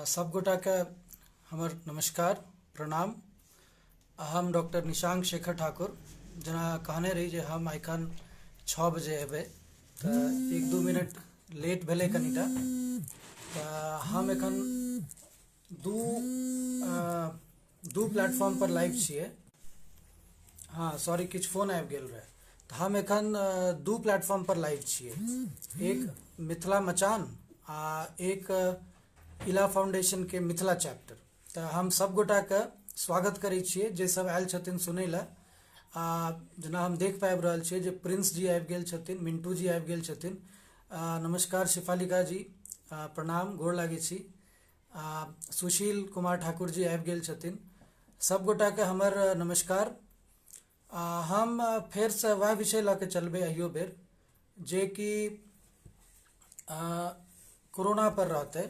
सब गोटा के हमर नमस्कार प्रणाम। हम डॉक्टर निशांक शेखर ठाकुर जना कहने रही जे हम एखन 6 बजे एबे तो 1-2 मिनट लेट भेले कनिटा। तो हम एखन दू दू प्लेटफॉर्म पर लाइव छिए। हाँ सॉरी, किछु फोन आबि गेल रहे। तो हम एखन दू प्लेटफॉर्म पर लाइव छिए, एक मिथिला मचान आ एक इला फाउंडेशन के मिथिला चैप्टर। तो हम सब गोटा के स्वागत करै छिए जे सब आयल छथिन सुनै लए। जेना हम देख पाबि रहल छिए जे प्रिंस जी आबि गेल छथिन, मिंटू जी आबि गेल छथिन। नमस्कार शिफालिका जी, प्रणाम, गोर लागै छी। सुशील कुमार ठाकुर जी आबि गेल छथिन। सब गोटा के हमर नमस्कार। हम फेर से वह विषय लऽ के चलबै अहियो बेर जे कि कोरोना पर रहते।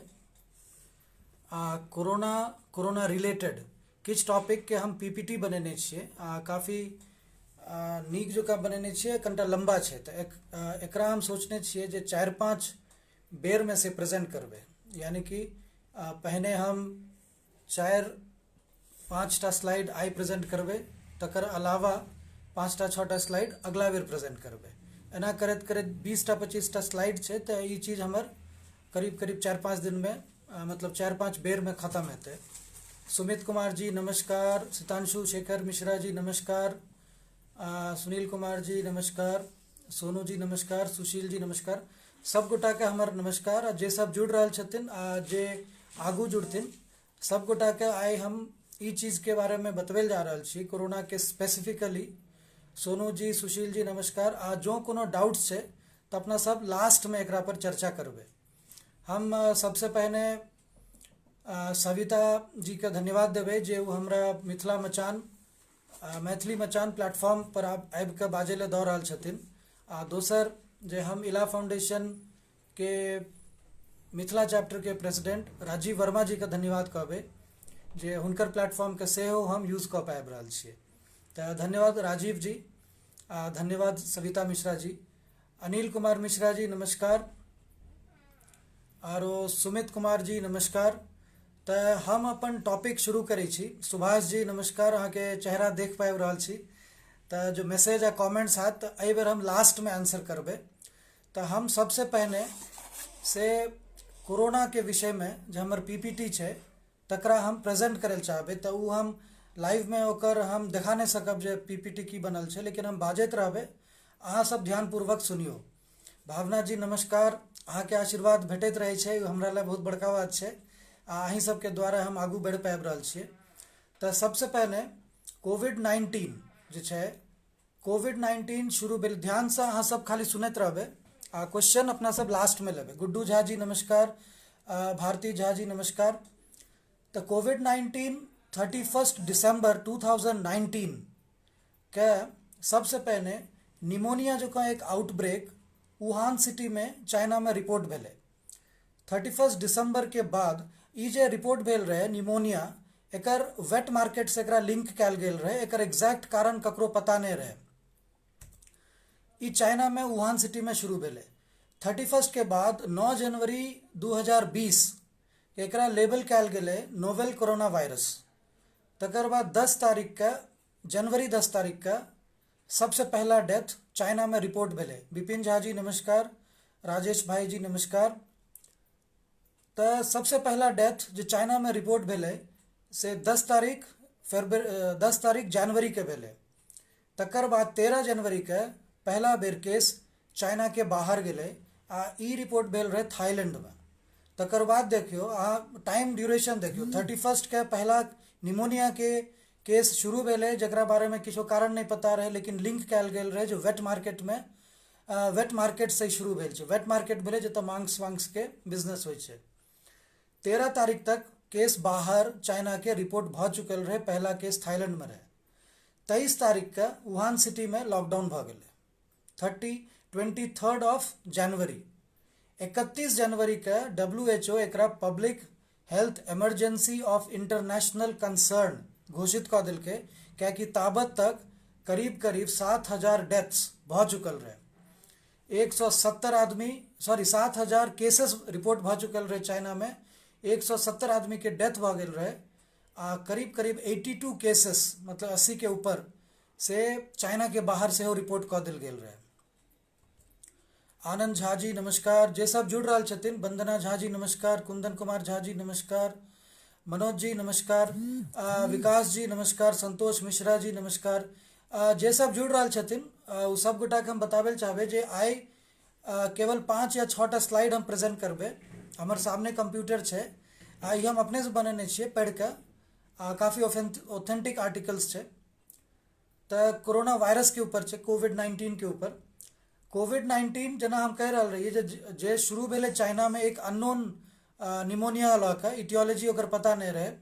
कोरोना रिलेटेड किछु टॉपिक के हम पीपीटी बनेने छिए, काफ़ी नीक जकाँ बनेने छिए, कनिटा लंबा छै। तो एकरा हम सोचने छिए जे 4-5 बेर में से प्रेजेंट करबै, यानी कि पहिने हम 4-5टा स्लाइड आइ प्रेजेंट करबै, तकर अलावा 5टा-6टा स्लाइड अगला बेर प्रेजेंट करबै। एना करैत करैत 20टा-25टा स्लाइड छै। तो ये चीज़ हमर करीब करीब 4-5 दिन में मतलब 4-5 बेर में ख़त्म हेतै। सुमित कुमार जी नमस्कार, सितांशु शेखर मिश्रा जी नमस्कार, सुनील कुमार जी नमस्कार, सोनू जी नमस्कार, सुशील जी नमस्कार। सब गोटा के हमर नमस्कार। जे सब जुड़ रहल छथिन आ जे आगू जुड़थिन, सब गोटा के आइ हम ई चीज़ के बारे में बतबै जा रहल छी, कोरोना के स्पेसिफिकली। सोनू जी, सुशील जी नमस्कार। जो कोनो डाउट्स छै तो अपना सब लास्ट में एकरा पर चर्चा करबै। हम सबसे पहले सविता जी के धन्यवाद देबै जे वो हमरा मैथिली मचान प्लेटफॉर्म पर आबि के बाजे ले दऽ रहल छथिन। दोसर जे हम इला फाउंडेशन के मिथिला चैप्टर के प्रेसिडेंट राजीव वर्मा जी के धन्यवाद कहबै जे हुनकर प्लेटफॉर्म के सेहो हम यूज कऽ पाबि रहल छियै। तो धन्यवाद राजीव जी, धन्यवाद सविता मिश्रा जी। अनिल कुमार मिश्रा जी नमस्कार, आरो सुमित कुमार जी नमस्कार। तो हम अपन टॉपिक शुरू करै छी। सुभाष जी नमस्कार, अहाँ के चेहरा देख पाबि रहल छी। तो जो मैसेज आ कमेंट्स हैत तो एहि बेर हम लास्ट में आंसर करबै। तो हम सबसे पहले से कोरोना के विषय में जो हमर पीपीटी छै तकरा हम प्रेजेंट करल चाहबै। तो वो हम लाइव में ओकर हम देखा नहीं सकब जे पीपीटी की बनल छै, लेकिन हम बाजैत रहबै, अहाँ सब ध्यानपूर्वक सुनियो। भावना जी नमस्कार, अहाँ के आशीर्वाद भेटैत रहै छै, हमरा लिए बहुत बड़का बात छै। अहीं सबके द्वारा हम आगू बढ़ि पाबि रहल छियै। तो सबसे पहले कोविड-19 जे छै, कोविड-19 शुरू भेल। ध्यान से अहाँ सब खाली सुनैत रहबै, क्वेश्चन अपना सब लास्ट में लेबै। गुड्डू झा जी नमस्कार, भारती झा जी नमस्कार। तो कोविड-19 31 दिसंबर 2019 के सबसे पहले निमोनिया जकाँ एक आउटब्रेक वुहान सिटी में चाइना में रिपोर्ट भेलै। 31 दिसंबर के बाद ई जे रिपोर्ट भेल रहे निमोनिया, एकर वेट मार्केट से एकरा लिंक कैल गेल रहे। एकर एग्जैक्ट कारण ककरो पता नहीं रहे। ई चाइना में वुहान सिटी में शुरू भेलै। 31 के बाद 9 जनवरी 2020 एकरा लेबल कैल गेलै नोवेल कोरोना वायरस। तकर बाद 10 तारीख के जनवरी 10 तारीख के सबसे पहला डेथ चाइना में रिपोर्ट भेलै। विपिन झा जी नमस्कार, राजेश भाई जी नमस्कार। तो सबसे पहला डेथ जो चाइना में रिपोर्ट भेलै से 10 तारीख जनवरी के भेलै। तकर बाद 13 जनवरी के पहला बेर केस चाइना के बाहर गेलै आ ई रिपोर्ट भेल रहे थाईलैंड में। तकर बाद देखियो अहाँ टाइम ड्यूरेशन देखियो, 31 के पहला निमोनिया के केस शुरू भेलै जकरा बारे में किछो कारण नहीं पता रहे, लेकिन लिंक कैल गेल रहे जो वेट मार्केट से शुरू भेल छै। वेट मार्केट भेलै जतऽ मांस वांस के बिजनेस होइ छै। 13 तारीख तक केस बाहर चाइना के रिपोर्ट भ चुकल रहे, पहला केस थाईलैंड में रहे। 23 तारीख के वुहान सिटी में लॉकडाउन भ गेलै। 23 जनवरी 31 जनवरी के WHO एकरा public health emergency of international concern घोषित कऽ देलकै, कियाकि ताबत तक करीब करीब 7,000 डेथ्स भ चुकल रहे। 7,000 केसेस रिपोर्ट भ चुकल रहे चाइना में। 170 आदमी के डेथ भ गेल रहे। करीब करीब 82 केसेस मतलब 80 के ऊपर से चाइना के बाहर से हो रिपोर्ट कऽ देल गेल रहे। आनंद झा जी नमस्कार, जे सब जुड़ रहा छथिन, वंदना झा जी नमस्कार, कुंदन कुमार झा जी नमस्कार, मनोज जी नमस्कार, विकास जी नमस्कार, संतोष मिश्रा जी नमस्कार। जे सब जुड़ रहा छथिन उ सब गोटा के हम बताबे चाहबे जे आइ केवल 5 या 6टा स्लाइड हम प्रेजेंट करबे। हमारे सामने कंप्यूटर है, ई हम अपने से बनेने छिए पढ़ के, काफ़ी ऑथेंटिक आर्टिकल्स है। तो कोरोना वायरस के ऊपर है, कोविड-19 के ऊपर। कोविड-19 जना हम कह रहा रहिए जे शुरू भेले चाइना में एक अननोन निमोनिया लऽ कऽ, इटियोलॉजी ओकर पता नहीं रहे।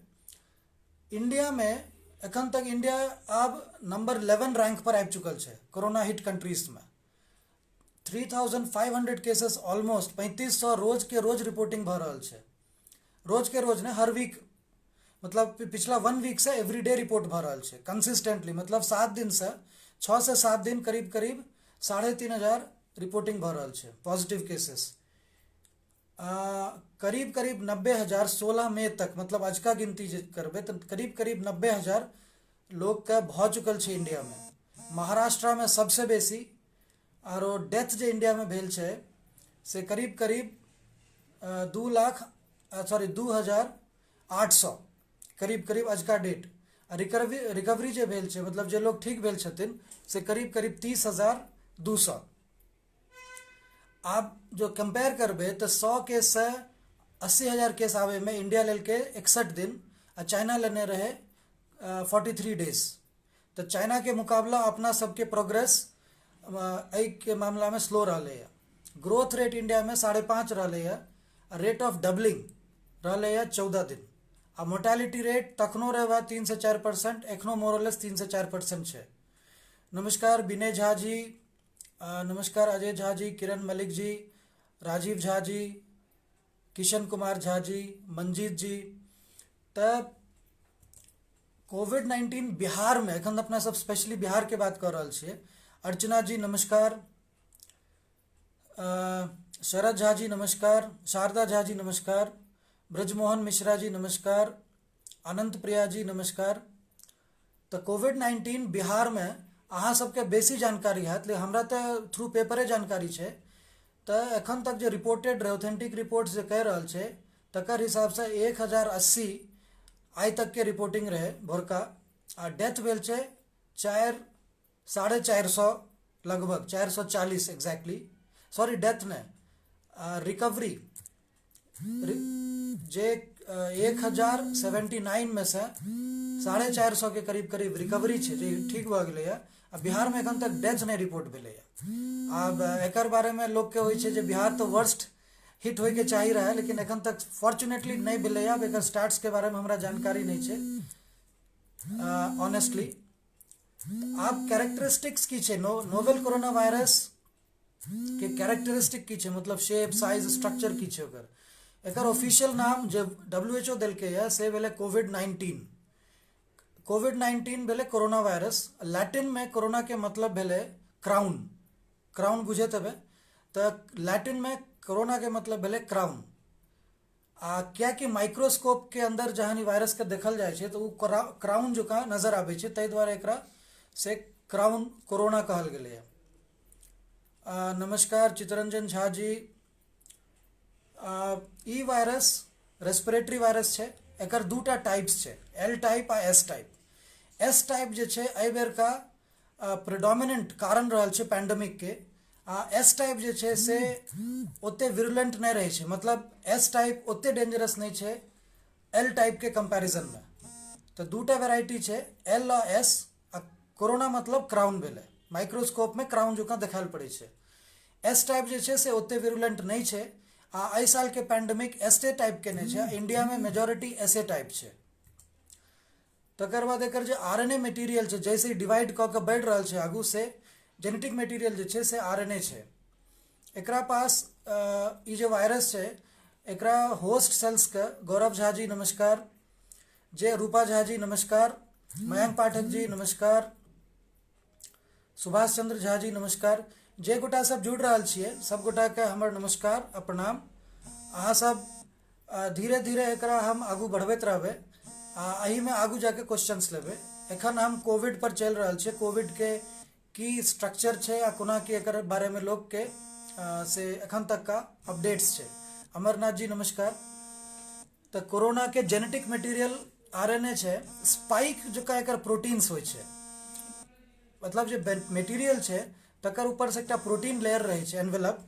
इंडिया में एखन तक इंडिया अब नंबर 11 रैंक पर आबि चुकल है कोरोना हिट कंट्रीज में। 3500 केसेस ऑलमोस्ट 3500 रोज के रोज रिपोर्टिंग भ रहा है। रोज के रोज ने हर वीक मतलब पिछला 1 वीक से एवरीडे रिपोर्ट भ रहा है कंसिस्टेंटली, मतलब 7 दिन से 6 से 7 दिन करीब करीब 3500 रिपोर्टिंग भ रहा है पॉजिटिव केसेस। करीब करीब 90,000 16 मई तक, मतलब आज का गिनती करबे तो करीब करीब 90,000 लोग का भ चुकल है इंडिया में। महाराष्ट्र में सबसे बेसी और डेथ जो इंडिया में भेल है से करीब करीब 2,800 करीब करीब आज का डेट। रिकवरी जो भेल है मतलब जो लोग ठीक भेल छथिन से करीब करीब 30,200। आप जो कंपेयर करबे तो 100 केस से 80,000 केस आवे में इंडिया लेल के 61 दिन और चाइना लेने रहे 43 डेज। तो चाइना के मुकाबला अपना सबके प्रोग्रेस के मामला में स्लो रहा है। ग्रोथ रेट इंडिया में 5.5 रहा है, रेट ऑफ डबलिंग रहा है 14 दिन। आ मोर्टालिटी रेट तखनो रहे 3 से 4%, एखनो मोरलेस 3 से 4% है। नमस्कार विनय झा जी, नमस्कार अजय झा जी, किरण मलिक जी, राजीव झा जी, किशन कुमार झा जी, मंजीत जी। तब कोविड-19 बिहार में एखन अपना सब स्पेशली बिहार के बात कर रहा छे। अर्चना जी नमस्कार, शरद झा जी नमस्कार, शारदा झा जी नमस्कार, ब्रजमोहन मिश्रा जी नमस्कार, अनंत प्रिया जी नमस्कार। तो कोविड-19 बिहार में अहाँ सबके बेसी जानकारी है, लेकिन हमरा तो थ्रू पेपरे जानकारी है। तो एखन तक जो रिपोर्टेड रहे ऑथेंटिक रिपोर्ट्स जो कह रहा है तकर हिसाब से 1080 आई तक के रिपोर्टिंग रहे भोरका। आ डेथ भेल है 450 लगभग 440 एग्जैक्टली, सॉरी डेथ ने रिकवरी जे 1079 में से 450 के करीब करीब रिकवरी है, ठीक भ गए है। बिहार में एखन तक डेथ नहीं रिपोर्ट भेले है। अब एकर बारे में लोग के होय छे जे बिहार तो वर्स्ट हिट होय के चाहिए रहा है, लेकिन एखन तक फॉर्चुनेटली नहीं भेले है। अब एकर स्टार्ट्स के बारे में हमरा जानकारी नहीं है ऑनेस्टली। अब कैरेक्टरिस्टिक्स की छे नोवेल कोरोना वायरस के कैरेक्टरिस्टिक की छे, मतलब शेप साइज स्ट्रक्चर की छे। एकर ऑफिशियल नाम जो WHO दिलके है से भेले कोविड-19। कोविड-19 भेले कोरोना वायरस। लैटिन में कोरोना के मतलब भेले क्राउन, क्राउन बुझे तबे। तो लैटिन में कोरोना के मतलब भेले क्राउन। क्या कि माइक्रोस्कोप के अंदर जहां वायरस के देखल जाए छे तो वो क्राउन जो का नजर आवे छे, तै द्वारा एकरा से क्राउन कोरोना कहल गेले है। नमस्कार चितरंजन झा जी। ई वायरस रेस्पिरेटरी वायरस है। एकर 2टा टाइप्स है, एल टाइप आ एस टाइप। एस टाइप जे छे एहि बेर का प्रेडोमिनेंट कारण रहल छे पैंडेमिक के। एस टाइप जे छे से ओते विरुलेंट नहीं रहे छे, मतलब एस टाइप ओते डेंजरस नहीं छे एल टाइप के कंपैरिजन में। तो 2टा वेराइटी छे, एल और एस। कोरोना मतलब क्राउन भेले, माइक्रोस्कोप में क्राउन जो का देखाल पड़े छे। एस टाइप जे छे से ओते विरुलेंट नहीं छे। एहि साल के पैंडेमिक एसटे टाइप के नहीं छे, इंडिया में मेजोरिटी एसए टाइप छे। तकर बाद एकर जो आरएनए मटेरियल छे जैसे ही डिवाइड क के बढ़ रहल छे आगू से जेनेटिक मटेरियल जे छे से आरएनए छे। एकरा पास ई जो वायरस छे एकरा होस्ट सेल्स के गौरव झा जी नमस्कार, जे रूपा झा जी नमस्कार, मयंक पाठक जी नमस्कार, सुभाष चंद्र झा जी नमस्कार। जे गोटा सब जुड़ रहा छिए सब गोटा के हमर नमस्कार आ प्रणाम। अहाँ सब धीरे धीरे एकरा हम आगू बढ़बैत रहबै। एही में आगू जाके क्वेश्चंस लेबै। एखन हम कोविड पर चल रहल छै, कोविड के की स्ट्रक्चर छै या कोना की एकर बारे में लोग के से एखन तक का अपडेट्स छै। अमरनाथ जी नमस्कार। तो कोरोना के जेनेटिक मटेरियल आरएनए छै, स्पाइक जका एकर प्रोटीन्स होइ छै। मतलब जे मटेरियल छै तकर ऊपर से एकटा प्रोटीन लेयर रहे छै एनवेलप,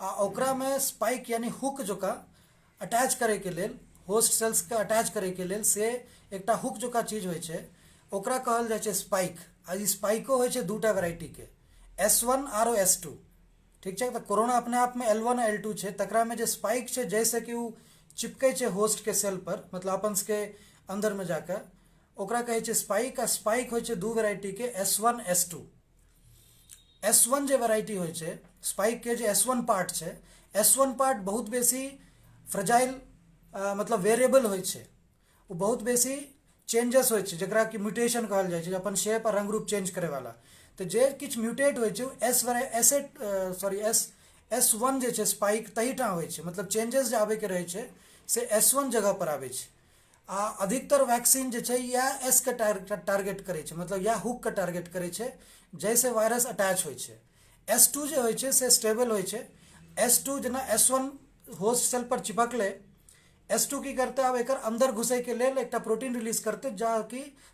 आ ओकरा में स्पाइक यानी हुक जका अटैच करे के लेल, होस्ट सेल्स के अटैच करे के लेल से एकटा हुक जका चीज होइ छै, ओकरा कहल जाइ छै स्पाइक। आ ई स्पाइको होइ छै दूटा वेराइटी के, S1 आरो S2। ठीक छै। तो कोरोना अपने आप में L1 आ L2 छै, तकरा में जे स्पाइक छै जैसे कि उ चिपकै छै होस्ट के सेल पर, मतलब अपन के अंदर में जाकर, ओकरा कहै छै स्पाइक। आ स्पाइक होइ छै दू वेराइटी के, S1 S2। S1 जे वेराइटी होइ छै स्पाइक के, जे S1 पार्ट छै, S1 पार्ट बहुत बेसी फ्रजाइल मतलब वेरिएबल होइ छै। वो बहुत बेसी चेंजेस होइ छै, जकरा कि म्यूटेशन कहल जाइ छै, अपन शेप और रंग रूप चेंज करे वाला। तो जे किछ म्यूटेट होइ छै S1 जे छै स्पाइक तहीटा होइ छै, मतलब चेंजेस जे आबे के रहे छै से S1 जगह पर आबे छै। आ अधिकतर वैक्सीन जे छै या S के टारगेट करे छै, मतलब या हुक के टारगेट करे छै, जैसे वायरस अटैच होइ छै। S2 जे होइ छै से स्टेबल होइ छै। S2 जेना S1 होस्ट सेल पर चिपकले, S2 की करते, अब एकर अंदर घुसे के लेल एकटा प्रोटीन रिलीज करते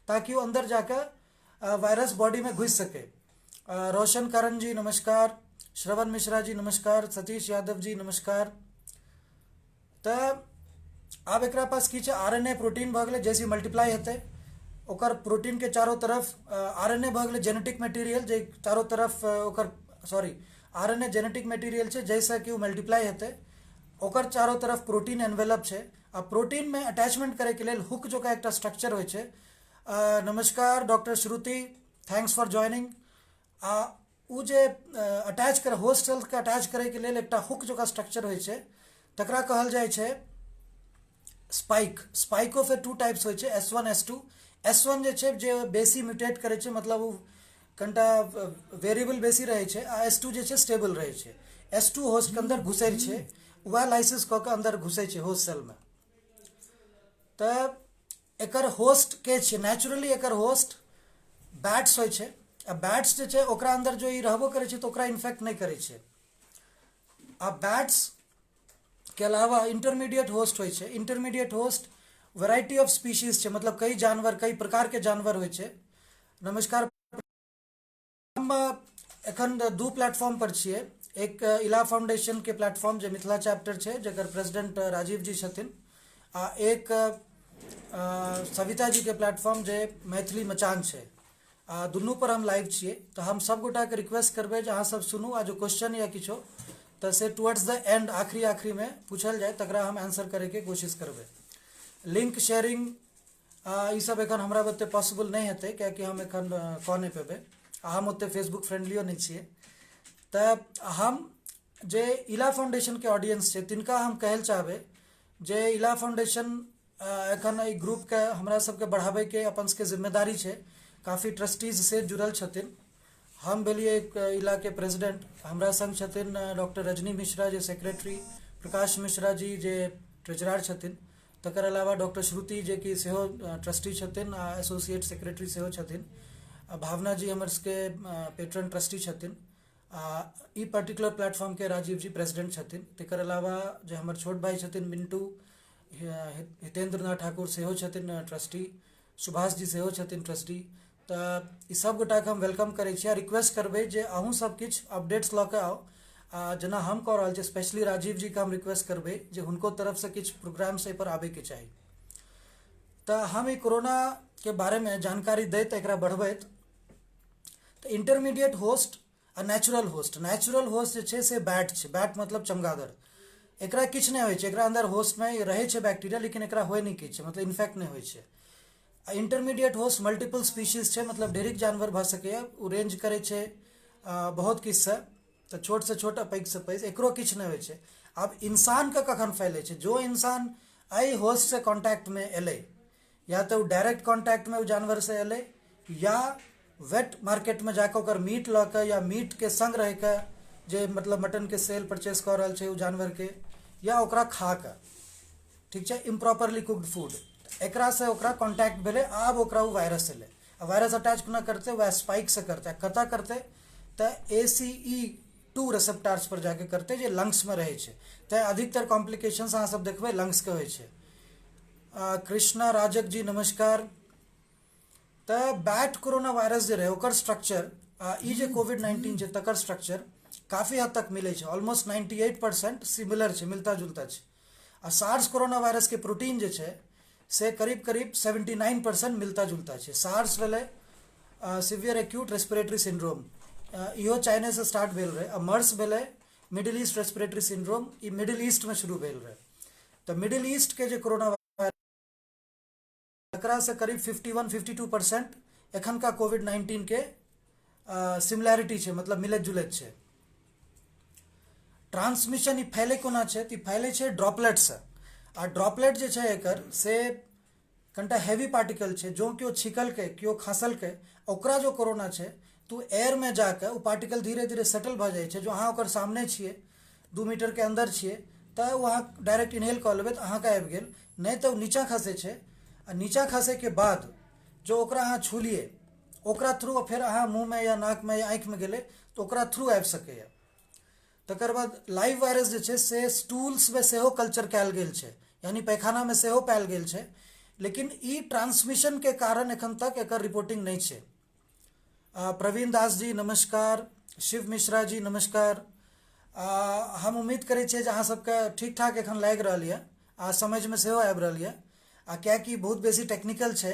ताकि वो अंदर जाकर वायरस बॉडी में घुस सके। रोशन करण जी नमस्कार, श्रवण मिश्रा जी नमस्कार, सतीश यादव जी नमस्कार। तो अब एकरा पास की छै, आरएनए प्रोटीन भ गेलै, जैसे मल्टीप्लाई हेतै ओकर प्रोटीन के चारों तरफ आरएनए भ गेलै जेनेटिक मटेरियल, जे चारों तरफ ओकर आरएनए जेनेटिक मटेरियल छै, जैसे कि वो मल्टीप्लाई हेतै ओकर चारों तरफ प्रोटीन एनवेलप छै। आ प्रोटीन में अटैचमेंट करे के लेल हुक जो का एक स्ट्रक्चर होइ छै। नमस्कार doctor Shruti, thanks for joining. उ जे अटैच कर होस्ट सेल के अटैच करे के लेल एकटा हुक जो का स्ट्रक्चर होइ छै, तकरा कहल जाइ छै स्पाइक। स्पाइको फिर टू टाइप्स होइ छै, S1 S2। S1 जे छै जे बेसी म्यूटेट करे छै, मतलब वो कनिटा वेरिएबल बेसी रहे छै। आ S2 जे छै स्टेबल रहे छै। S2 होस्ट के अंदर घुसे छै, वह लाइसिस कऽ के अंदर घुसे छै होस्ट सेल में। तो एकर होस्ट के छै, नेचुरली एकर होस्ट बैट्स होइ छै। आ बैट्स जे छै ओकरा अंदर जो ई रहबो करे छै तो ओकरा इन्फेक्ट नहीं करे छै। आ बैट्स के अलावा इंटरमीडिएट होस्ट होइ छै। Intermediate host variety of species छै, मतलब कई जानवर, कई प्रकार के जानवर होइ छै। नमस्कार। हम एखन दू प्लेटफॉर्म पर छियै, एक इला फाउंडेशन के प्लेटफॉर्म जे मिथिला चैप्टर छै, जकर प्रेसिडेंट राजीव जी छथिन, आ एक सविता जी के प्लेटफॉर्म जे मैथिली मचान छै। दुनू पर हम लाइव छियै। तो हम सब गोटा के रिक्वेस्ट करबै जे अहाँ सब सुनू, आ जो क्वेश्चन या किछो तो से टुवर्ड्स द एंड आखिरी में पूछल जाए, तकरा हम आंसर करे के कोशिश करबै। लिंक शेयरिंग ई सब एखन हमरा बते पॉसिबल नहीं हेतै, कियाकि हम एखन कऽ नहीं पेबै। हम ओते फेसबुक फ्रेंडलियो नहीं छियै। तो हम जे इला फाउंडेशन के ऑडियंस छै तिनका हम कहल चाहबै जे इला फाउंडेशन एखन ई ग्रुप के हमरा सबके बढ़ाबै के अपन सबके जिम्मेदारी छै। काफ़ी ट्रस्टीज से जुड़ल छथिन। हम भेलिए एक इला के प्रेसिडेंट, हमरा संग छथिन डॉक्टर रजनी मिश्रा जे सेक्रेटरी, प्रकाश मिश्रा जी जे ट्रेजरर छथिन, तकर अलावा डॉक्टर श्रुति जे कि सेहो ट्रस्टी छथिन आ एसोसिएट सेक्रेटरी सेहो छथिन। भावना जी हमर सबके पेट्रन ट्रस्टी छथिन। ई पर्टिकुलर प्लेटफॉर्म के राजीव जी प्रेसिडेंट छथिन। तकर अलावा जे हमर छोट भाई छथिन मिंटू, हितेंद्र नाथ ठाकुर सेहो छथिन ट्रस्टी, सुभाष जी सेहो छथिन ट्रस्टी। तो ई सब गोटा के हम वेलकम करे छियै, रिक्वेस्ट करबै जे अहूँ सब किछ अपडेट्स लऽ के आउ। जेना हम कऽ रहल छी, स्पेशली राजीव जी के हम रिक्वेस्ट करबै जे हुनको तरफ से किछ प्रोग्राम्स एहि पर आबे के चाही। तो हम ई कोरोना के बारे में जानकारी दैत एकरा बढ़बैत, तो इंटरमीडिएट होस्ट आ नेचुरल होस्ट। नेचुरल होस्ट जे छै से बैट छै, बैट मतलब चमगादड़। एकरा किछ नहीं होइ छै, एकरा अंदर होस्ट में रहे छै बैक्टीरिया, लेकिन एकरा होय नहीं किछ, मतलब इन्फेक्ट नहीं होइ छै। इंटरमीडिएट होस्ट मल्टीपल स्पीशीज छै, मतलब ढेरिक जानवर भऽ सकैए, ओ रेंज करे छै बहुत किछ से, तो छोट से छोट पैघ से पैघ, एकरो किछ नहीं होइ छै। अब इंसान के कखन फैले छै, जो इंसान एहि होस्ट से कांटेक्ट में एलै, या तो डायरेक्ट कांटेक्ट में वो जानवर से एलै, या वेट मार्केट में जाकर ओकर मीट लऽ के, या मीट के संग रह के जे मतलब मटन के सेल परचेस कऽ रहल छै ओ जानवर के, या ओकरा खा के। ठीक है, इम्प्रॉपरली कुक्ड फूड, एकरा से ओकरा कॉन्टैक्ट भेले, आब ओकरा वो वायरस एले, वायरस अटैच कोना करते, वह स्पाइक से करते, कतऽ करते तऽ ACE2 रिसेप्टर्स पर जाके करते जे लंग्स में रहे छै, तऽ अधिकतर कॉम्प्लिकेशंस अहाँ सब देखबै लंग्स के होइ छै। कृष्णा राजक जी नमस्कार। तऽ बैट कोरोना वायरस जे रहे ओकर स्ट्रक्चर ई जे कोविड-19 छै तकर स्ट्रक्चर काफ़ी हद तक मिले छै, ऑलमोस्ट 98% सिमिलर छै, मिलता जुलता छै। आ सार्स कोरोना वायरस के प्रोटीन जे छै से करीब करीब 79% मिलता जुलता छै। सार्स भेलै सिवियर एक्यूट रेस्पिरेटरी सिंड्रोम, इहो चाइना से स्टार्ट भेल रहे। आ मर्स भेलै मिडिल ईस्ट रेस्पिरेटरी सिंड्रोम, ई मिडिल ईस्ट में शुरू भेल रहे। तऽ मिडिल ईस्ट के जे कोरोना एकरा से करीब 51-52% एखन का कोविड-19 के सिमिलैरिटी छै, मतलब मिलत जुलत छै। ट्रांसमिशन ई फैले कोना छै, तऽ फैले छै ड्रॉपलेट से। आ ड्रॉपलेट जे छै एकर से कनिटा हेवी पार्टिकल छै, जो केओ छिकलकै केओ खांसलकै ओकरा जो कोरोना छै तो एयर में जाके वो पार्टिकल धीरे धीरे सेटल भऽ जाइ छै। जो अहाँ ओकर सामने छियै 2 मीटर के अंदर छियै तऽ वहाँ डायरेक्ट इनहेल कऽ लेबै तऽ अहाँके आबि गेल, नहीं तऽ नीचा खसै छै। आ नीचा खसै के बाद जो ओकरा अहाँ छूलिए ओकरा थ्रू फिर अहाँ मुँह में या नाक में या आँखि में गेलै तऽ ओकरा थ्रू आबि सकैए। तकर बाद लाइव वायरस जे छै से स्टूल्स में सेहो कल्चर कयल गेल छै, यानी पैखाना में सेहो पायल गेल छै, लेकिन ई ट्रांसमिशन के कारण एखन तक एकर रिपोर्टिंग नहीं छै। प्रवीण दास जी नमस्कार। शिव मिश्रा जी नमस्कार। हम उम्मीद करै छियै जे अहाँ सबके ठीक ठाक एखन लागि रहल यऽ आ समझ में सेहो आबि रहल यऽ। कियाकि बहुत बेसी टेक्निकल छै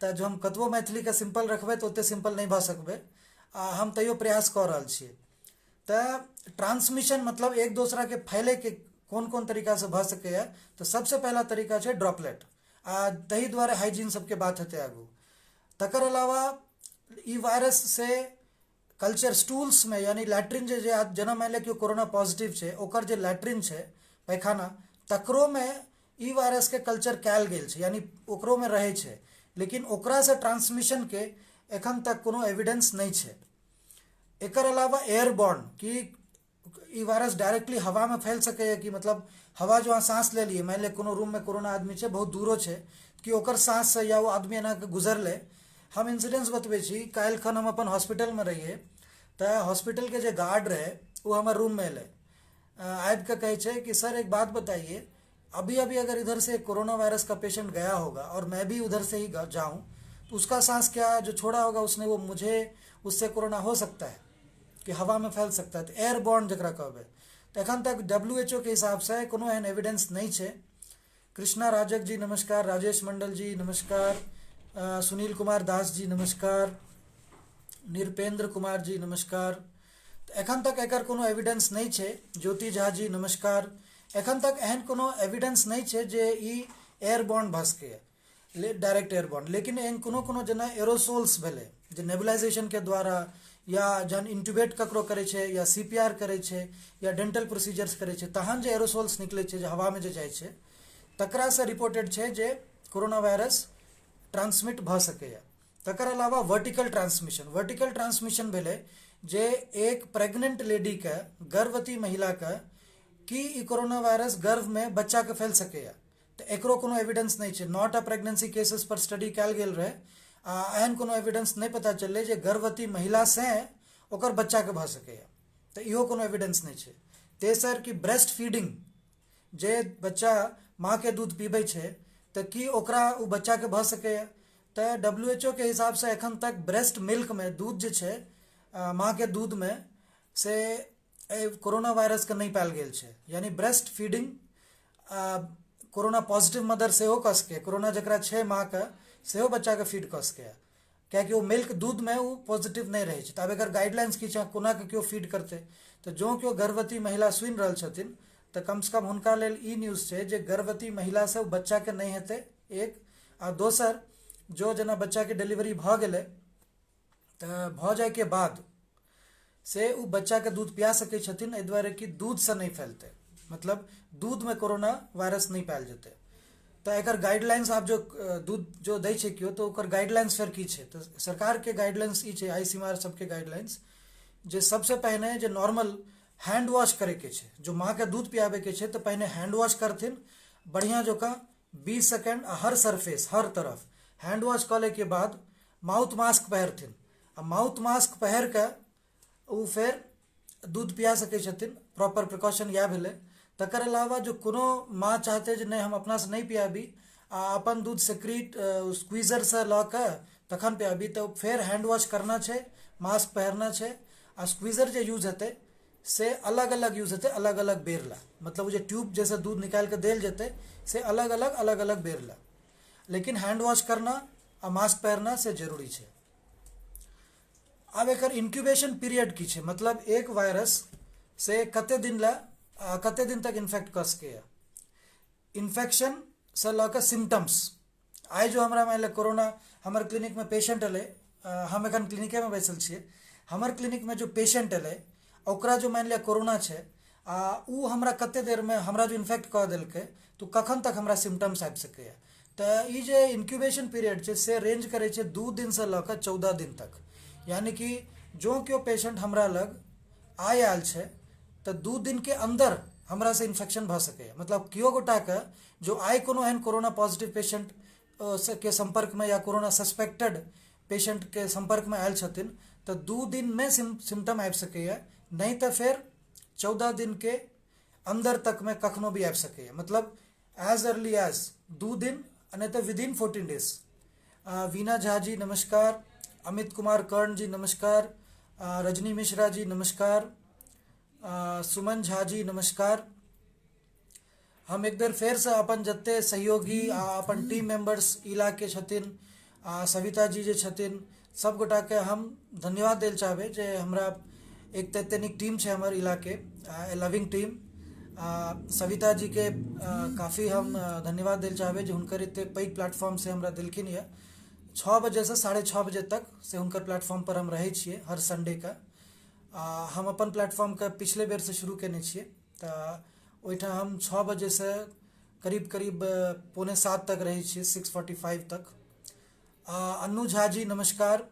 तऽ जो हम कतबो मैथिली के सिंपल रखबै तऽ ओते सिंपल नहीं भऽ सकबै, हम तैयो प्रयास कऽ रहल छियै। तऽ ट्रांसमिशन मतलब एक दूसरा के फैले के कोन कोन तरीका से भऽ सकैए, तऽ सबसे पहला तरीका छै ड्रॉपलेट, ताहि दुआरे हाइजीन सबके बात हेतै आगू। तकर अलावा ई वायरस से कल्चर स्टूल्स में, यानी लैट्रिन जे जेना मानि लिअ कि कोरोना पॉजिटिव छै ओकर जे लैट्रिन छै पैखाना तकरो में ई वायरस के कल्चर कयल गेल छै, यानी ओकरो में रहै छै, लेकिन ओकरा से ट्रांसमिशन के एखन तक कोनो एविडेंस नहीं छै। एकर अलावा एयरबॉर्न कि ई वायरस डायरेक्टली हवा में फैल सकैए, कि मतलब हवा जो अहाँ सांस ले लिए, मान लिअ कोनो रूम में कोरोना आदमी छै बहुत दूरो छै कि ओकर सांस से या वो आदमी एना के गुजरले। हम इंसिडेंस बतबै छी, काल्हि खन हम अपन हॉस्पिटल में रहिए तऽ हॉस्पिटल के जे गार्ड रहे वो हमारे रूम में एले, आबि के कहै छै कि सर एक बात बताइए, अभी अभी अगर इधर से कोरोना वायरस का पेशेंट गया होगा और मैं भी उधर से ही जाऊं तो उसका सांस क्या जो छोड़ा होगा उसने वो मुझे उससे कोरोना हो सकता है कि हवा में फैल सकता है, तो एयरबॉर्न जकरा कहबै। तो एखन तक WHO के हिसाब से कोनो एहन एविडेंस नहीं छै। कृष्णा राजक जी नमस्कार। राजेश मंडल जी नमस्कार। सुनील कुमार दास जी नमस्कार। निरपेंद्र कुमार जी नमस्कार। तो एखन तक एकर कोनो एविडेंस नहीं छै। ज्योति झा जी नमस्कार। एखन तक एहन कोनो एविडेंस नहीं छै जे ई एयरबॉर्न भऽ सकैए, डायरेक्ट एयरबॉर्न, लेकिन एहन कोनो कोनो जेना एरोसोल्स भेलै जे नेबुलाइजेशन के द्वारा या जहन इंट्यूबेट ककरो करे छै या CPR करे छै या डेंटल प्रोसीजर्स करे छै तहन जे एरोसोल्स निकले छै जे हवा में जे जाइ छै तकरा से रिपोर्टेड छै जे कोरोना वायरस ट्रांसमिट भऽ सकैए। तकर अलावा वर्टिकल ट्रांसमिशन भेलै जे एक प्रेग्नेंट लेडी के, गर्भवती महिला के कि ई कोरोना वायरस गर्भ में बच्चा के फैल सकैए, तऽ एकरो कोनो एविडेंस नहीं छै। नॉट अ प्रेगनेंसी केसेस पर स्टडी कयल गेल रहे, एहन कोनो एविडेंस नहीं पता चललै जे गर्भवती महिला से ओकर बच्चा के भऽ सकैए, तऽ इहो कोनो एविडेंस नहीं छै। तेसर कि ब्रेस्ट फीडिंग, जे बच्चा माँ के दूध पीबै छै तऽ कि ओकरा ओ बच्चा के भऽ सकैए, तऽ WHO के हिसाब से एखन तक ब्रेस्ट मिल्क में, दूध जे छै माँ के दूध में से कोरोना वायरस के नहीं पायल गेल छै। यानी breast feeding corona positive mother सेहो कऽ सकैए, कोरोना जकरा छै माँ के सेहो बच्चा के फीड कऽ सकैए, कियाकि वो मिल्क दूध में वो पॉजिटिव नहीं रहै छै। तऽ आब एकर गाइडलाइंस की छै, कोना के केओ फीड करतै, तऽ जो केओ गर्भवती महिला सुनि रहल छथिन तऽ कम से कम हुनका लेल ई न्यूज़ छै जे गर्भवती महिला से बच्चा के नहीं हेतै, एक। आ दोसर, जो जेना बच्चा के डिलीवरी भऽ गेलै तऽ भऽ जाय के बाद से उ बच्चा के दूध पिया सकै छथिन, एहि दुआरे कि दूध से नहीं फैलतै, मतलब दूध में कोरोना वायरस नहीं पायल जेतै। तऽ एकर गाइडलाइंस आप जो दूध जो दै छै केओ तऽ ओकर गाइडलाइंस फेर की छै, तऽ सरकार के गाइडलाइंस ई छै, ICMR सबके गाइडलाइंस, जे सबसे पहिने जे नॉर्मल हैंड वॉश करे के छै, जो माँ के दूध पियाबे के छै तऽ पहिने हैंड वॉश करथिन, बढ़िया जोका 20 सेकेंड हर सरफेस हर तरफ हैंड वॉश कले के बाद माउथ मास्क पहिरथिन। आ माउथ मास्क पहिर के उ फिर दूध पिया सकै छथिन। प्रॉपर प्रिकॉशन इएह भेलै। तकर अलावा जो कोनो माँ चाहते जे नहीं हम अपना से नहीं पियाबी आ अपन दूध सेक्रेट स्क्वीजर से लऽ के तखन पियाबी, तो फिर हैंड वॉश करना छै, मास्क पहिरना छै। आ स्क्वीजर जो यूज हेतै से अलग अलग यूज हेतै, अलग अलग बेर ला। मतलब जो ट्यूब जैसे दूध निकाल के देल जेतै से अलग अलग बेर ला। लेकिन हैंड वॉश करना आ मास्क पहिरना से जरूरी छै। अब एकर इंक्यूबेशन पीरियड की छै, मतलब एक वायरस से कते दिन ला कते दिन तक इन्फेक्ट कर सके। इन्फेक्शन से लऽ के सिम्टम्स। आइ जो हमरा मान लिअ कोरोना हमर क्लिनिक में पेशेंट एलै, हम एखन क्लिनिके में बैसल छियै, हमर क्लिनिक में जो पेशेंट एलै ओकरा जो मान लिअ कोरोना छै उ हमरा कते देर में हमरा जो इन्फेक्ट कऽ देलकै तो कखन तक हमरा सिम्टम्स आबि सकैए। तऽ ई जे इंक्यूबेशन पीरियड छै से रेंज करै छै 2 दिन से लऽ के 14 दिन तक। यानी कि जो केओ पेशेंट हमरा लग आयल छै तो 2 दिन के अंदर हमरा से इन्फेक्शन भऽ सकैए। मतलब केओ गोटा के जो आइ कोनो एहन कोरोना पॉजिटिव पेशेंट के संपर्क में या कोरोना सस्पेक्टेड पेशेंट के संपर्क में आयल छथिन तो 2 दिन में सिम्टम आबि सकैए, नहीं तो फिर 14 दिन के अंदर तक में कखनो भी आबि सकैए। मतलब एज अर्ली एज 2 दिन नहीं तो विदिन 14 डेज। वीना झा जी नमस्कार, अमित कुमार कर्ण जी नमस्कार, रजनी मिश्रा जी नमस्कार, सुमन झा जी नमस्कार। हम एक बेर फेर से अपन जत्ते सहयोगी अपन टीम मेंबर्स इलाके छथिन, सविता जी जे छथिन, सब गोटा के हम धन्यवाद देल चाहबे जे हमरा एक तैतनिक टीम छै हमर इलाके, ए लविंग टीम। सविता जी के काफ़ी हम धन्यवाद देल चाहबे जे हुनकर एते पैघ प्लेटफॉर्म से हमरा देलखिन यऽ। 6 बजे से 6:30 बजे तक से हुनकर प्लेटफॉर्म पर हम रहै छियै हर संडे का। हम अपन प्लेटफॉर्म के पिछले बेर से शुरू केने छियै, तऽ ओहिठाम हम 6 बजे से करीब करीब 6:45 तक रहै छियै, 6:45 तक। अन्नू झा जी नमस्कार।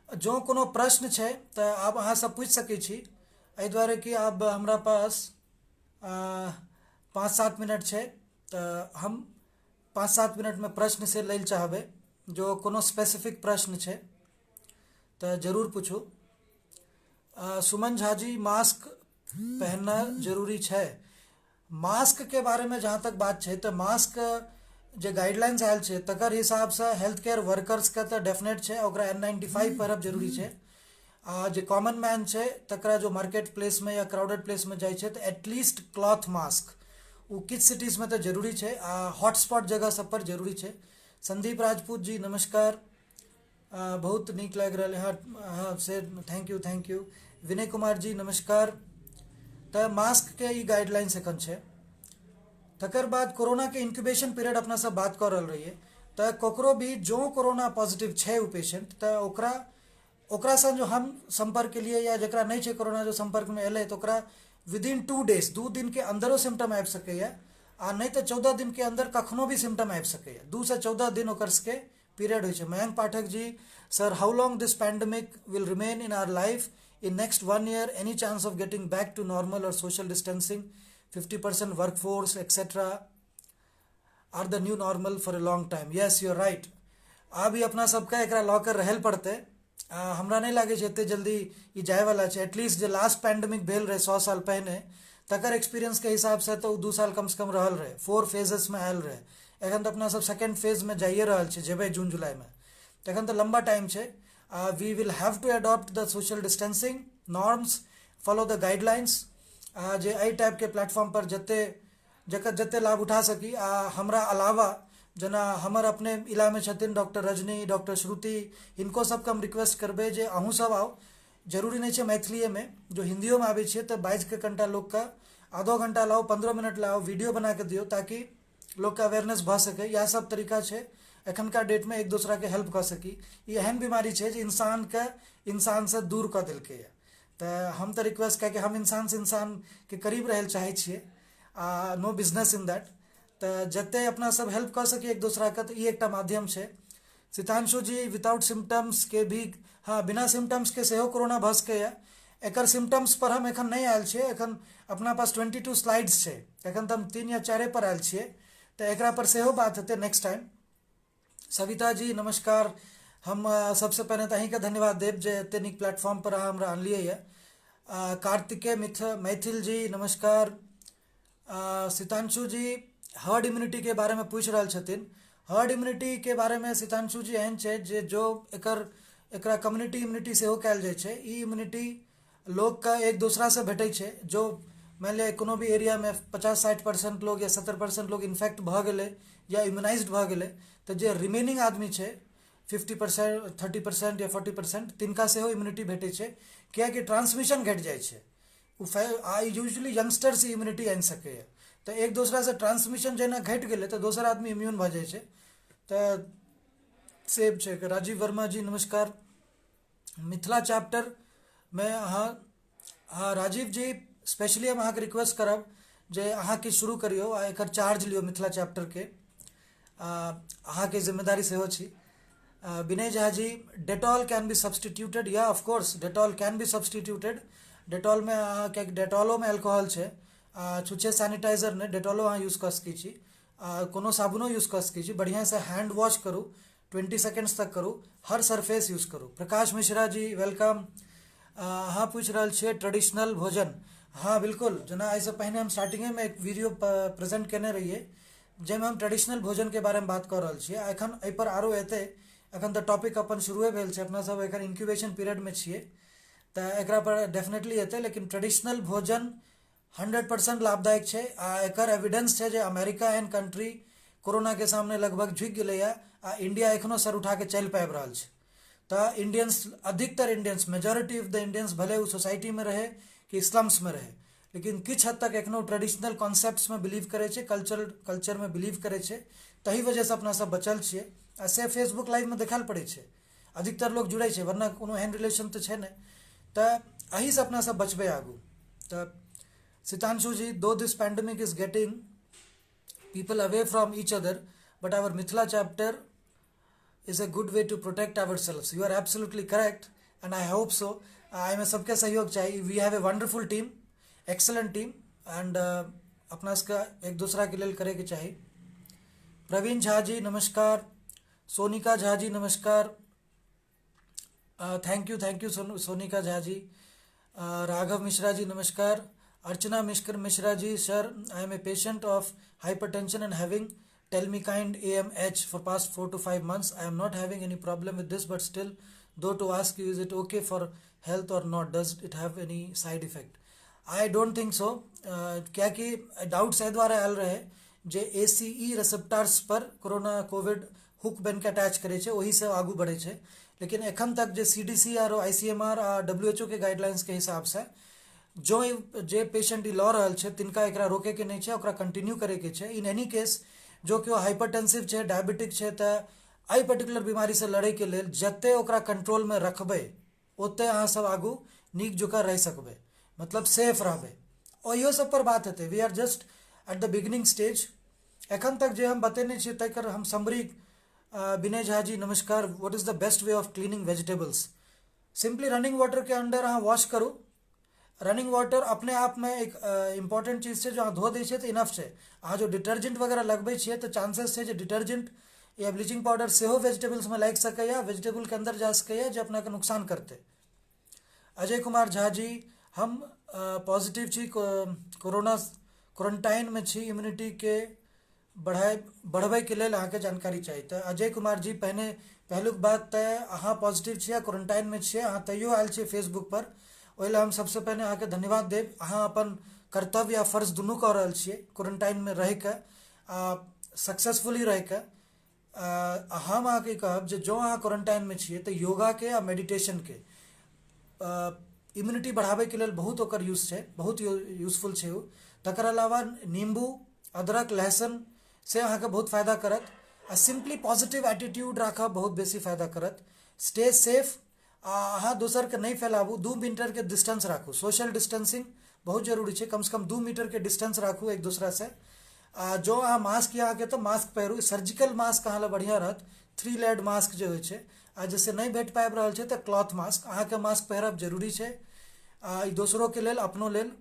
जो कोनो प्रश्न छै तऽ आब अहाँ सब पूछ सकै छी, एहि दुआरे कि आब हमरा पास 5-7 मिनट छै, तऽ हम 5-7 मिनट में प्रश्न से लेल चाहबै। जो कोनो स्पेसिफिक प्रश्न छै तऽ जरूर पूछू। सुमन झा जी मास्क पहनना जरूरी छै। मास्क के बारे में जहाँ तक बात छै तऽ मास्क जे गाइडलाइंस आयल छै तकर हिसाब से हेल्थ केयर वर्कर्स के तऽ डेफिनेट छै ओकरा N95 पहिरब जरूरी छै। जे कॉमन मैन छै तकरा जो मार्केट प्लेस में या क्राउडेड प्लेस में जाइ छै तऽ एटलीस्ट क्लॉथ मास्क वो किछ सिटीज में तो जरूरी छै, हॉटस्पॉट जगह सब पर जरूरी छै। संदीप राजपूत जी नमस्कार, बहुत नीक लग रहा है। हाँ से थैंक यू। विनय कुमार जी नमस्कार। तो मास्क के ई गाइडलाइंस एखन छै। तकर बाद कोरोना के इंक्यूबेशन पीरियड अपना सब बात कर रहल रहिए, तो ककरो भी जो कोरोना पॉजिटिव छै उ पेशेंट तो ओकरा से जो हम संपर्क के लिए या जकरा नहीं छै कोरोना जो संपर्क में एलै तो ओकरा विदिन 2 डेज 2 दिन के अंदरो सिम्टम आबि सकैए, आ नहीं तो 14 दिन के अंदर कखनो भी सिम्टम आबि सकैए। 2 से 14 दिन ओकर सबके पीरियड होइ छै। Mayank Pathak ji sir, how long this pandemic will remain in our life in next 1 year? Any chance of getting back to normal or social distancing? 50% workforce etc are the new normal for a long time. Yes, you're right. अभी अपना सबका एकरा law कर रहल पड़ते। हमरा नहीं लागे छै एते जल्दी ई जाए वाला छै। एटलीस्ट जे लास्ट पैंडमिक भेल रहे 100 साल पहले तकर एक्सपीरियंस के हिसाब से तो 2 साल कम से कम रहल रहे, 4 फेजेस में आयल रहे। एखन तो अपना सब सेकेंड फेज में जाइए रहल छै, जेबे जून जुलाई में। एखन तो लंबा टाइम छै। We will have to adopt the social distancing norms, follow the guidelines। जे एहि टाइप के प्लेटफॉर्म पर जते लाभ उठा सकी। हमरा अलावा जना हमर अपने इला में छथिन डॉक्टर रजनी, डॉक्टर श्रुति, इनको सबके हम रिक्वेस्ट करबे जे अहूँ सब आओ। जरूरी नहीं है मैथिली में, जो हिंदियों में आबे छे तो 22 के घंटा लोग का आधो घंटा लाओ, 15 मिनट लाओ, वीडियो बना के दियो ताकि लोग का अवेयरनेस भऽ सके। यह सब तरीका है एखनका डेट में एक दूसरा के हेल्प कर सकी। ये एहन बीमारी है जो इंसान से दूर कर दिलकै। तो हम तो रिक्वेस्ट कह के हम इंसान से इंसान के करीब रह चाहे छिए, नो बिजनेस इन दैट। तो जते अपना सब हेल्प कर सकी एक दूसरा का, तो ये एक माध्यम है। सितांशु जी विदाउट सिम्टम्स के भी, हाँ बिना सिम्टम्स के सेहो कोरोना भऽ सकैए। एकर सिम्टम्स पर हम एखन नहीं आयल छे। एखन अपना पास 22 स्लाइड्स है, एखन तो हम 3 या 4 पर आयल छे। तो एकरा पर सेहो बात हेतै नेक्स्ट टाइम। सविता जी नमस्कार। हम सबसे पहले तो अहीं के धन्यवाद देव जे एते नीक प्लेटफॉर्म पर अहाँ हमरा आनलिए ये। कार्तिकेय मैथिल जी नमस्कार। सितांशु जी हर्ड इम्यूनिटी के बारे में पूछ रहल छथिन। हर्ड इम्यूनिटी के बारे में सितांशु जी एहन छै जे जो एकरा कम्युनिटी इम्यूनिटी सेहो कहल जाइ छै। ई इम्यूनिटी लोग का एक दूसरा से भेटै छै। जो मान लिअ कोनो भी एरिया में 50-60% लोग या 70% लोग इन्फेक्ट भऽ गेलै या इम्यूनाइज्ड भऽ गेलै तऽ जे रिमेनिंग आदमी छै 50%, 30% या 40% तिनका सेहो इम्यूनिटी भेटै छै, कियाकि ट्रांसमिशन घटि जाइ छै। यूजुअली यंगस्टर से इम्यूनिटी आनि सकैए। तो एक दूसरा से ट्रांसमिशन जेना घटि गेलै तो दोसर आदमी इम्यून भऽ जाइ छै। तऽ सेब छै। राजीव वर्मा जी नमस्कार। मिथिला चैप्टर में हाँ राजीव जी स्पेशली हम अहाँके रिक्वेस्ट करब जे अहाँ किछु शुरू करियौ आ एकर चार्ज लियौ मिथिला चैप्टर के। अहाँके जिम्मेदारी सेहो छी। विनय Jha ji Dettol can be substituted. या of course Dettol can be substituted. Dettol में अहाँके डेटॉलो में एल्कोहल छै। छुच्छे सैनिटाइजर ने डेटॉलो अहाँ यूज कऽ सकै छी। कोनो साबुनो यूज कऽ सकै छी। बढ़िया से हैंड वॉश करू, 20 सेकेंड्स तक करू, हर सरफेस यूज करू। प्रकाश मिश्रा जी वेलकम। अहाँ पूछि रहल छियै ट्रेडिशनल भोजन। हाँ बिल्कुल, जेना एहिसँ पहिने हम स्टार्टिंगे में एक वीडियो प्रेजेंट केने रहिए जाहिमे हम ट्रेडिशनल भोजन के बारे में बात कऽ रहल छियै। एखन एहि पर आरो एतै। एखन तऽ टॉपिक अपन शुरुए भेल छै, अपना सब एखन इंक्यूबेशन पीरियड में छियै, तऽ एकरा पर डेफिनेटली एतै। लेकिन ट्रेडिशनल भोजन 100% लाभदायक छै। आ एकर एविडेंस छै जे अमेरिका एहन कंट्री कोरोना के सामने लगभग झुकि गेलैए आ इंडिया एखनो सर उठा के चलि पाबि रहल छै। तऽ इंडियंस, अधिकतर Indians, majority of the Indians भले वो सोसाइटी में रहे कि स्लम्स में रहे, लेकिन किछु हद तक एखनो ट्रेडिशनल कॉन्सेप्ट्स में बिलीव करे छै, कल्चर में बिलीव करे छै। तही वजह से अपना सब बचल छियै। आ से फेसबुक लाइव में देखाल पड़ै छै, अधिकतर लोग जुड़ै छै, वरना कोनो एहन रिलेशन तऽ छै नहि। तऽ एही से अपना सब बचबै आगू। तऽ सितांशु जी, दो this pandemic is getting people away from each other, but our Mithila chapter is a good way to protect ourselves. You are absolutely correct and I hope so. में सबके सहयोग चाहिए। We have a wonderful team, excellent team, and अपना इसका एक दूसरा के लिए करे के चाहिए। प्रवीण झा जी नमस्कार। सोनिका झा जी नमस्कार। Thank you Sonika Jha ji. राघव मिश्रा जी नमस्कार। Archana Mishra ji, sir, I am a patient of hypertension and having telmikind AMH for past 4 to 5 months. I am not having any problem with this, but still, though to ask you, is it okay for health or not? Does it have any side effect? I don't think so. क्या कि doubts एहि दुआरे oil रहे जे ACE receptors पर corona Covid hook बन के attach करे छै, ओही से आगू बढ़े छै। लेकिन एखन तक जे CDC और ICMR आ WHO के गाइडलाइंस के हिसाब से जो जे पेशेंट लऽ रहल छै तिनका एकरा रोके के नहीं छै, ओकरा कंटिन्यू करे के छै। इन एनी केस जो कि हाइपरटेंसिव छै, डायबिटिक छै, तऽ एहि पर्टिकुलर बीमारी से लड़े के लेल जते ओकरा कंट्रोल में रखबै ओते अहाँ सब आगू नीक जकाँ रहि सकबै, मतलब सेफ रहबै। ओहियो सब पर बात हेतै। We are just at the beginning stage. एखन तक जे हम बतेने छियै तकर हम समरी। विनय झा जी नमस्कार। What is the best way of cleaning vegetables? Simply running water के अंडर अहाँ वॉश करू। रनिंग वाटर अपने आप में एक इम्पॉर्टेंट चीज छै, जो अहाँ धो दै छियै तऽ इनफ छै। अहाँ जो डिटर्जेंट वगैरह लगबै छियै तऽ चांसेस छै जे डिटर्जेंट या ब्लीचिंग पाउडर सेहो वेजिटेबल्स में लागि सकैए, वेजिटेबल के अंदर जा सकैए, जे अपना के नुकसान करतै। अजय कुमार झा जी, हम पॉजिटिव छी, कोरोना क्वारंटाइन में छी, इम्यूनिटी के बढ़बै के लेल अहाँके जानकारी चाहिए। तऽ अजय कुमार जी, पहिलुक बात तऽ अहाँ पॉजिटिव छियै, क्वारंटाइन में छियै, अहाँ तैयो आयल छियै फेसबुक पर, ओहि लेल हम सबसे पहले अहाँके धन्यवाद देब। अहाँ अपन कर्तव्य या फर्ज दुनू कऽ रहल छियै क्वारंटाइन में रहि के, सक्सेसफुली रहि के। हम अहाँके कहब जे जो अहाँ क्वारंटाइन में छियै तऽ योगा के आ मेडिटेशन के इम्यूनिटी बढ़ाबै के लेल बहुत ओकर यूज छै, बहुत यूजफुल छै। तकर अलावा नींबू, अदरक, लहसुन से अहाँके बहुत फायदा करत। आ सिंपली पॉजिटिव एटीट्यूड राखब बहुत बेसी फायदा करत। Stay safe. अहाँ दोसर के नहीं फैलाबू। 2 मीटर के डिस्टेंस राखू। सोशल डिस्टेंसिंग बहुत जरूरी छै। कम से कम 2 मीटर के डिस्टेंस राखू एक दूसरा से। जो अहाँ मास्क या के तो मास्क पहिरू। सर्जिकल मास्क अहाँ बढ़िया रहत। 3 लेयर्ड मास्क जो होइ छै, आ जैसे नहीं भेट पाबि रहल छै तऽ क्लॉथ मास्क, अहाँ के मास्क पहिरब जरूरी छै। दोसरों के लेल, अपनो लेल।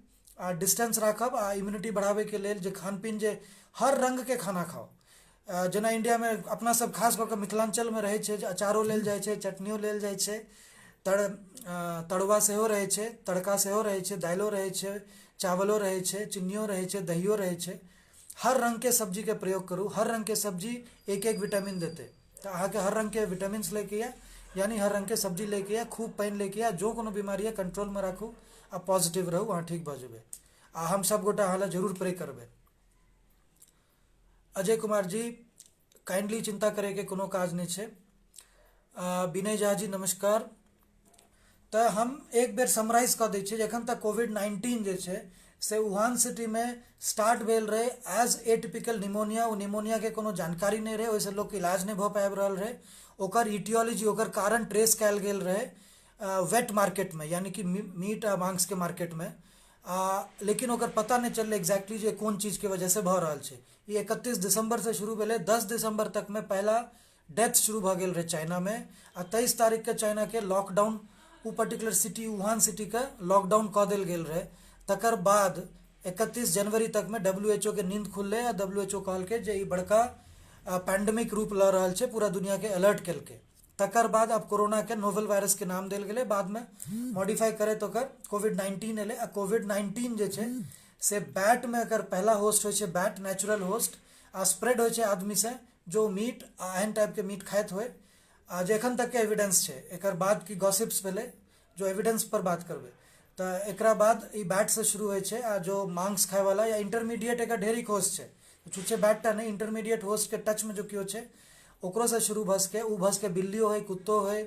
आ डिस्टेंस राखब आ इम्यूनिटी बढ़ावे के लेल जे खान पीन जे हर रंग के खाना खाओ। जेना इंडिया में अपना सब खास कऽ के मिथिलांचल में रहे छै जे अचारो लेल जाइ छै, चटनियो लेल जाइ छै, तरुआ सेहो रहै छै, तड़का सेहो रहै छै, दाइलो रहै छै, चावलो रहै छै, चिन्नियो रहै छै, दहियो रहै छै। हर रंग के सब्जी के प्रयोग करू। हर रंग के सब्जी एक एक विटामिन देते। तो अहाँके हर रंग के विटामिन लेके या यानी हर रंग के सब्जी लेके या खूब पानी लेके या जो कोनो बीमारी है कंट्रोल में राखू आ पॉजिटिव रहू, अहाँ ठीक भऽ जेबै। आ हम सब गोटा अहाँ जरूर प्रे करबै। अजय कुमार जी, काइंडली चिंता करे के कोनो काज नहीं छै। विनय झा जी नमस्कार। तो हम एक बेर समराइज कऽ दै छियै जे एखन तक कोविड-19 जे छै से वुहान सिटी में स्टार्ट भेल रहे एज एटिपिकल निमोनिया। वो निमोनिया के कोनो जानकारी नहीं रहे, ओहिसँ लोग के इलाज नहीं भऽ पाबि रहल रहे। ओकर इटियोलॉजी, ओकर कारण ट्रेस कयल गेल रहे वेट मार्केट में, यानी कि मीट आ मांस के मार्केट में। लेकिन ओकर पता नहीं चललै एग्जैक्टली जे कोन चीज के वजह से भऽ रहल छै। ये 31 दिसंबर से शुरू भेलै। 10 दिसंबर तक में पहला डेथ शुरू भऽ गेल रहे चाइना में। आ 23 तारीख के चाइना के लॉकडाउन, वो पर्टिकुलर सिटी वुहान सिटी का लॉकडाउन कऽ देल गेल रहे। तकर बाद 31 जनवरी तक में WHO के नींद खुललै आ WHO कहलकै जे ई बड़का पैंडेमिक रूप लऽ रहल छै, पूरा दुनिया के अलर्ट केलकै। तकर बाद अब कोरोना के नोवेल वायरस के नाम देल गेलै, बाद में मॉडिफाई करे तो कर कोविड-19 एलै। आ कोविड-19 जे छै से बैट में अगर पहला होस्ट होइ छै, बैट नेचुरल होस्ट, आ स्प्रेड होइ छै आदमी से जो मीट आ एहन टाइप के मीट खाइत होय। आ जे एखन तक के एविडेंस छै, एकर बाद की गॉसिप्स भेलै जो एविडेंस पर बात करबै तो एकरा बाद ई बैट से शुरू होइ छै। आ जो मांस खाए वाला या इंटरमीडिएट एकर ढेरिक होस्ट छै, छुच्छे बैट टा नहीं, इंटरमीडिएट होस्ट के टच में जो केओ छै ओकरो से शुरू भऽ सकै। उ भऽ सकै बिल्लियो होय, कुत्तो होय,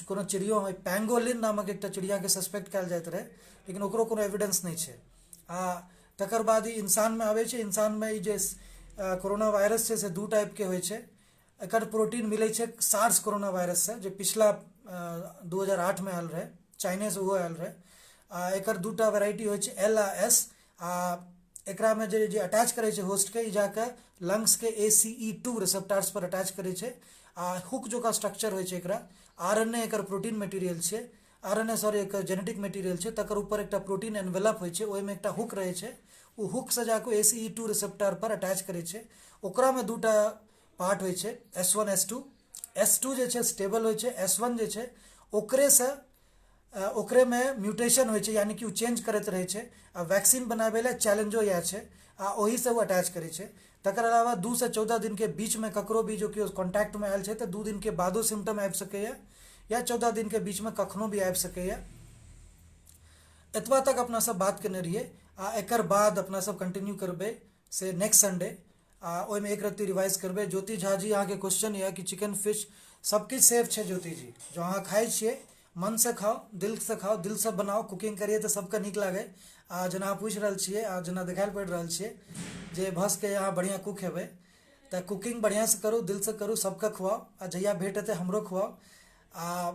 कोनो चिड़ियो होय। पैंगोलिन नामक एकटा चिड़िया के सस्पेक्ट कयल जाइत रहे, लेकिन ओकरो कोनो एविडेंस नहीं छै। आ तकर बाद ई इंसान में आबै छै। इंसान में ई जे कोरोना वायरस छै से दू टाइप के होइ छै। एकर प्रोटीन मिलै छै सार्स कोरोना वायरस से, जो पिछला 2008 में आयल रहे, चाइना से वो आयल रहे। एकर दूटा वेराइटी होइ छै, L आ S। एकरा में जे अटैच करे छै होस्ट के, ई जाके लंग्स के ACE2 रिसेप्टर्स पर अटैच करे छै। हुक जो का स्ट्रक्चर होइ छै एकरा, RNA एकर प्रोटीन मटेरियल छै, RNA सॉरी एकर जेनेटिक मटेरियल छै। तकर ऊपर एकटा प्रोटीन एनवेलप होइ छै, ओहिमे एकटा हुक रहे छै। ओ हुक से जाके ACE2 रिसेप्टर पर अटैच करे छै। ओकरा में दूटा पार्ट होइ छै, S1 S2। S2 जे छै स्टेबल होइ छै, S1 जे छै ओकरे से ओकरे में म्यूटेशन होइ छै, यानी कि वो चेंज करते रहे छै। आ वैक्सीन बनाबे ले चैलेंजो यह छै, आ ओही से वो अटैच करे छै। तकर अलावा 2 से 14 दिन के बीच में ककरो भी जो कि कॉन्टैक्ट में आयल छै तो 2 दिन के बादो सिम्टम आबि सकैए, या 14 दिन के बीच में कखनो भी आबि सकैए। एतबा तक अपना सब बात केने रहिए। आ एकर बाद अपना सब कंटिन्यू करबे से नेक्स्ट संडे। ओहि में एक रत्ती रिवाइज करबे। ज्योति झा जी, अहाँ के क्वेश्चन यऽ कि चिकन फिश सब किछु सेफ छै। ज्योति जी, जो अहाँ खाइ छियै मन से खाओ, दिल से खाओ, दिल से बनाओ, कुकिंग करिए तो सबके नीक लागे। जेना अहाँ पूछि रहल छियै आ जेना देखायल पड़ि रहल छियै जे भऽ सकै अहाँ बढ़िया कुक हेबै, तो कुकिंग बढ़िया से करू, दिल से करू, सबके खुआओ। आ जहिया भेट हेतै हमरो खुआओ। आ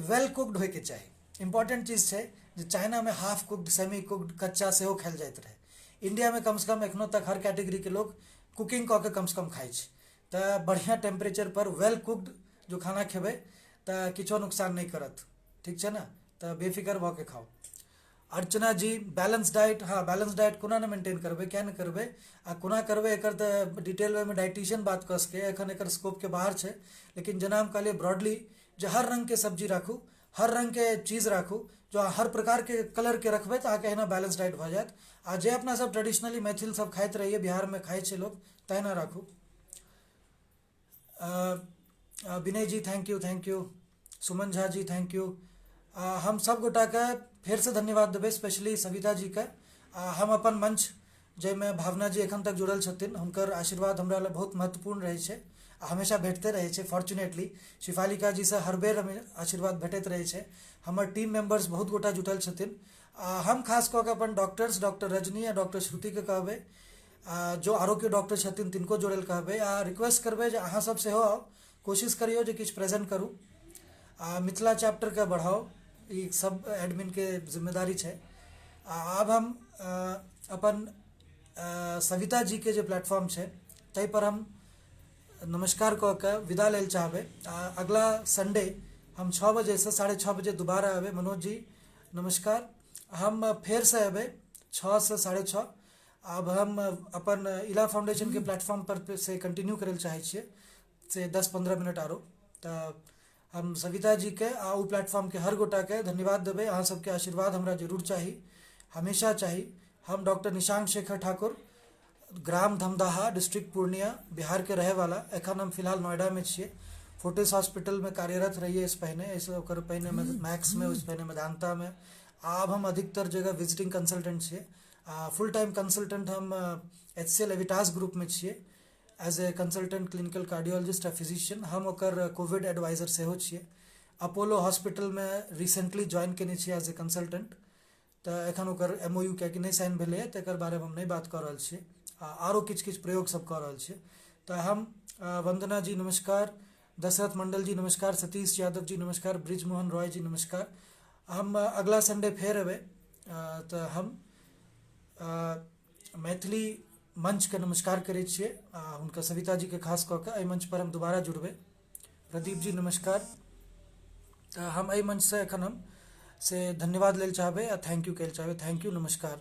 वेल कुक्ड होइके चाही। इंपॉर्टेंट चीज छै जे चाइना में हाफ कुक्ड, सेमी कुक्ड, कच्चा सेहो खायल जाइत रहे। इंडिया में कम से कम एखनो तक हर कैटेगरी के लोग कुकिंग कऽ के कम से कम खाइ छै। तो बढ़िया टेम्परेचर पर वेल कुक्ड जो खाना खेबै तो किछो नुकसान नहीं करत, ठीक छै ना। तो बेफिक्र भऽ के खाओ। अर्चना जी, बैलेंस डाइट, हाँ बैलेंस डाइट कोना ने मेंटेन करबै, क्या नहीं करबै आ कोना करबै एकर तो डिटेल में डाइटिशियन बात कऽ सकै, एखन एकर स्कोप के बाहर छै। लेकिन जेना हम कहलिए ब्रॉडली जे हर रंग के सब्जी राखू, हर रंग के चीज राखू, जो हर प्रकार के कलर के रखबै तो अहाँके एना बैलेंस डाइट भऽ जायत। आ जे अपना सब ट्रेडिशनली मैथिल सब खाइत रहिए, बिहार में खाइ छै लोग, तहिना राखू। Vinay ji thank you, thank you. Suman Jha ji thank you. हम सब गोटा के फिर से धन्यवाद देबै, स्पेशली सविता जी के। हम अपन मंच जाहिमे भावना जी एखन तक जुड़ल छथिन, हुनकर आशीर्वाद हमरा लेल बहुत महत्वपूर्ण रहै छै, हमेशा भेटते रहै छै। फॉर्चुनेटली शिफालिका जी से हर बेर हमें आशीर्वाद भेटैत रहै छै। हमर टीम मेंबर्स बहुत गोटा जुटल छथिन। हम खास कऽ के अपन डॉक्टर्स, डॉक्टर रजनी आ डॉक्टर श्रुति के कहबै, जो आरो के डॉक्टर छथिन तिनको जोड़े कहबै। आ रिक्वेस्ट करबै जे अहाँ सब सेहो आउ, कोशिश करियो जे किछु प्रेजेंट करू। मिथिला चैप्टर के बढ़ाओ, ई सब एडमिन के जिम्मेदारी छै। अब हम अपन सविता जी के जे प्लेटफॉर्म छै ताहि पर हम नमस्कार कऽ के विदा लेल चाहबै। अगला संडे हम 6 बजे से 6:30 बजे दोबारा आबे। मनोज जी नमस्कार। हम फेर से अबे 6 से 6:30। अब हम अपन इला फाउंडेशन के प्लेटफॉर्म पर से कंटिन्यू करल चाहे छिए से 10-15 मिनट आरो। तऽ हम सविता जी के आ उ प्लेटफॉर्म के हर गोटा के धन्यवाद देबै। अहाँ सबके आशीर्वाद हमरा जरूर चाही, हमेशा चाही। हम डॉक्टर निशांत शेखर ठाकुर, ग्राम धमदाहा, डिस्ट्रिक्ट पूर्णिया, बिहार के रहे वाला। एखन हम फिलहाल नोएडा में छिए, फोर्टिस हॉस्पिटल में कार्यरत रहिए इस पहले, इस ओकर पहले मैक्स में, उस पहले मेदांता में। अब हम अधिकतर जगह विजिटिंग कंसल्टेंट छिए। फुल टाइम कंसल्टेंट हम HCL एविटास ग्रुप में छिए as a consultant clinical cardiologist आ फिजिशियन। हम ओकर कोविड एडवाइजर सेहो छिए। अपोलो हॉस्पिटल में रिसेंटली ज्वाइन केने छिए एज ए कंसल्टेंट। तऽ एखन ओकर MOU कियाकि नहीं साइन भेलै है, तकर बारे में हम नहीं बात कऽ रहल छिए। आरो किछु किछु प्रयोग सब कऽ रहल छिए। तऽ हम वंदना जी नमस्कार, दशरथ मंडल जी नमस्कार, सतीश यादव जी नमस्कार, ब्रिजमोहन रॉय जी नमस्कार। हम अगला संडे फेर अबै। तऽ हम मैथिली मंच के नमस्कार करै छिए, हुनका सविता जी के खास कऽ कऽ। एहि मंच पर हम दोबारा जुड़बै। प्रदीप जी नमस्कार। तऽ हम एहि मंच से एखन हम से धन्यवाद लेल चाहबै आ थैंक यू कहल चाहबै। थैंक यू, नमस्कार।